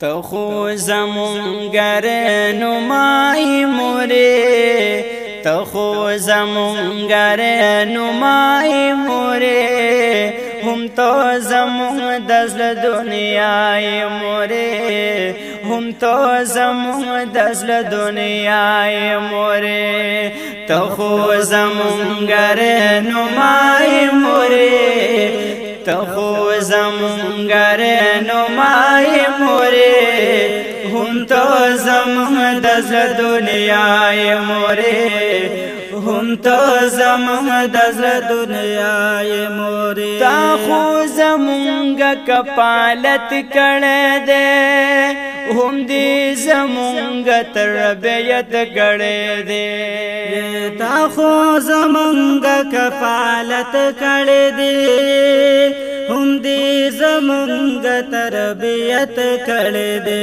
تخو زمونگر نمائی موری تخو زمونگر نمائی موری هم تو زمون دزل دنیای موری هم تو زمون دزل دنیای موری تخو زمونگر نمائی موری تخو زمونگر نمائی موری هم تو زمون دزل دنیای موری هم تو زمون دزل دنیای موری تا خو زمونگا کپالت کڑے دے هم دی زمونگا تربیت کڑے دے تا خو زمونگا کپالت کڑے دے هم دی زمونگا تربیت کڑے دے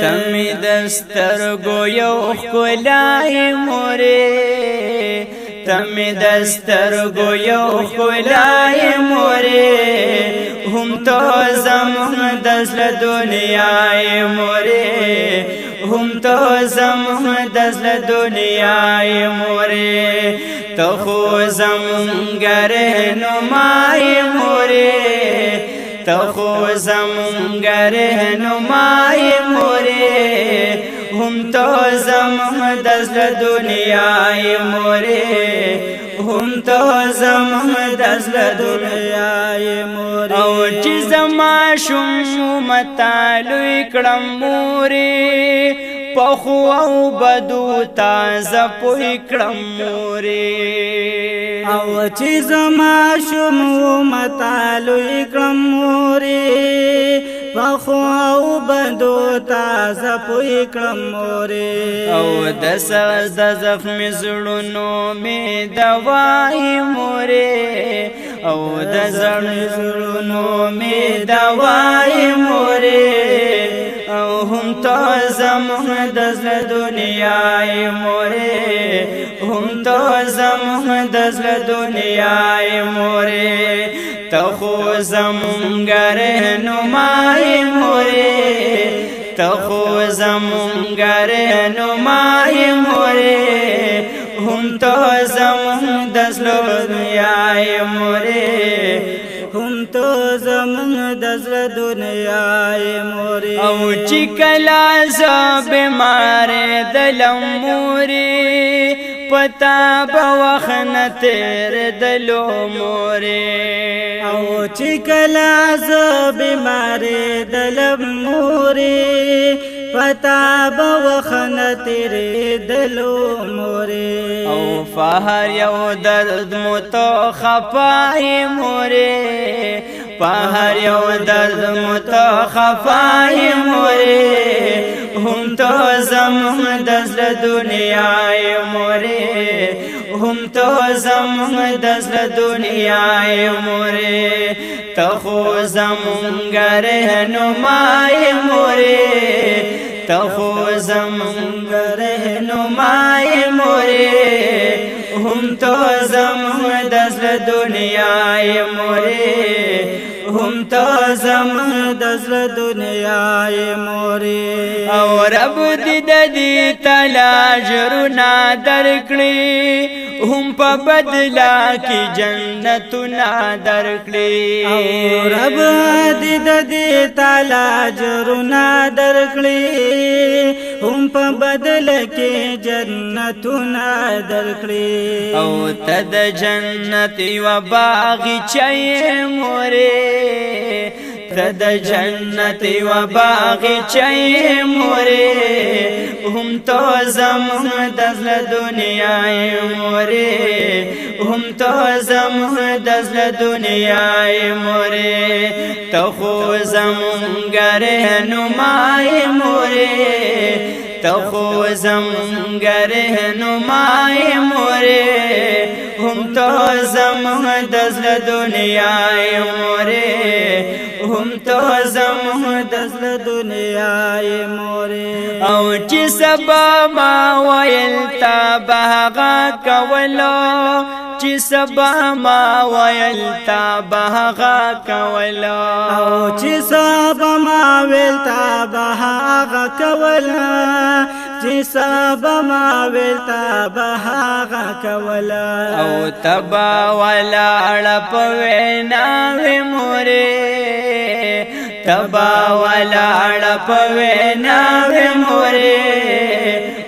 تمی دسترگو یو خلائی موری تمی دسترگو یو خلائی موری هم تو زمون دزل دنیای موری هم تو زمون دزل دنیای موری تو خو زمونگر نمائی موری تو خو زمونگر نمائی موری هم تو زمون دزل دنیای موری هم تو زمون دزل دنیای موری او چی زما شمتا لوی کڑم موری پخو او بدو تازه پوی کڑم موری او چی زما شمتا لوی کڑم موری پخو او بدو تازه پوی کڑم موری او دس د زخم زړونو می دوائی موری او د زړونو می دوائی موری او هم تو زمون دزل دنیای موری هم تو زمون دزل دنیای موری تخو زمونگر نمائی موری تخو زمونگر نمائی موری هم تو زمون دزل دنیای موری هم تو زمون دزل دنیای موری او چی کلا زا بیمار دلم موری پتا بوخن تیر دلو موری او چی کلا زا بیمار دلم موری پتا بوخن تیر دلو موری او فهر یو درد متو خفای موری فهر یو درد متو خفای موری هم تو زمون دزل دنیای موری هم تو زمون دزل دنیای موری تخو زمونگر نمائی موری تخو زمونگر نمائی موری هم تو زمون دزل دنیای موری هم تو زمون دزل دنیای موری او رب دی تلاجرنا درکلی هم په بدلا کی جنتنا درکلی او رب دی تلاجرنا درکلی هم په بدلا کی جنتنا درکلی او تد جنت و باغچه موری تد جنت و باغچه موری هم تو زمون دزل دنیای موری هم تو زمون دزل دنیای موری تخو زمونگر نمائی موری تخو زمونگر نمائی موری هم تو زمون دزل دنیای موری هم تو زمون دزل دنیای موری او چی سبا ما ویل تا بهغا کولو چې سبا ما ویل تا بهغه کولا او چې سبا ما ویل تا بهغه هاغه کولا چې سبا ما ویلتا به هاغه کولا او تبا ولاړ په ویناوې مورې تبا ولاړ په ویناوې مورې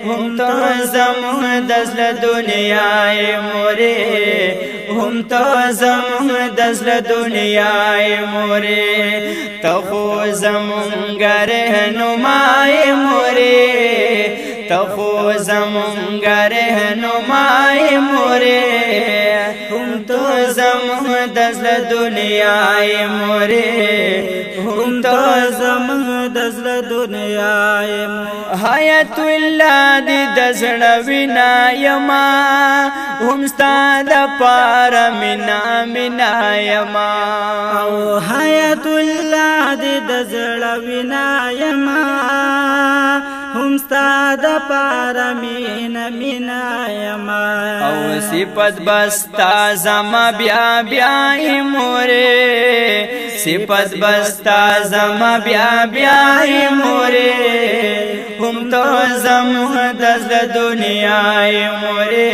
هم تو زموږ د زړه دنیا یې مورې هم تو زموږ د زړه دنیا یې مورې ته خو زموږ رهنما یې مورې ته خو زموږ رهنما یې مورې هم تو زموږ د زړه دنیا یې مورې هم تو زموږ د زړه دنیا یې حیات الله دې د زړه وینا یما هم ستا دپاره مینا مینا یما او حیات الله دې د زړه وینا یما هم ستا دپاره مینا مینا یما او صفت بستا زما بیا بیا ای مورې صفت بستا زما بیا بیا ای مورې هم تو زموږ د زړه دنیا ای مورې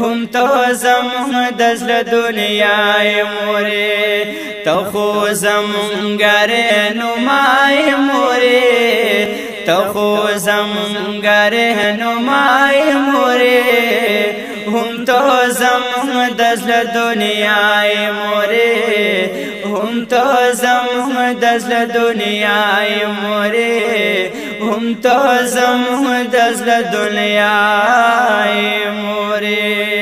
هم تو زموږ د زړه دنیا ای مورې ته خو زموږ رهنما ای مورې ته خو زموږ رهنما ای مورې هم تو زموږ د زړه دنیا ای مورې هم تو زموږ د زړه دنیا ای مورې هم تو زموږ د زړه دنیا ای مورې